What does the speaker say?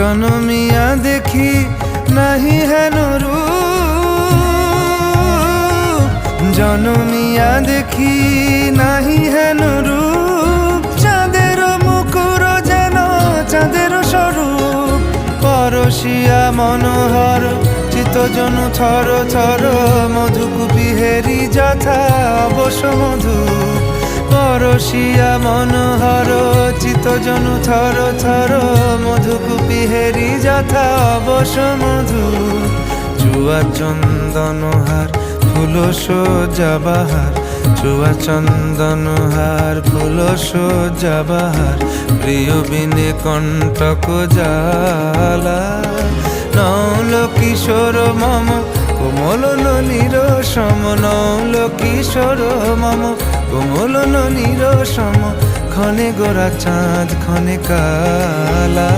জনমিয়া দেখি নাহি হেন রূপ, জনমিয়া দেখি নাহি হেন রূপ। চাঁদের মুকুর যেন চাঁদের স্বরূপ, পরশিয়া মনোহর চিত্তজনু থর থর। মধুকুপি হেরি যথা অবশ্য মধু, পরশিয়া মনোহর চিত্তজনু থর থর। মধুকুপি হেরি যথা অবশ্য মধু। চুয়া চন্দনহার ফুল সজ্জা বাহার, চুয়া চন্দনহার ফুল সজ্জা বাহার। প্রিয় বিনে কণ্টক জ্বালা, নৌল কিশোর মম কোমল ননীর সম। নৌল কিশোর মম কোমল ননীর সম। ক্ষণে গোরা চাঁদ ক্ষণে কালা,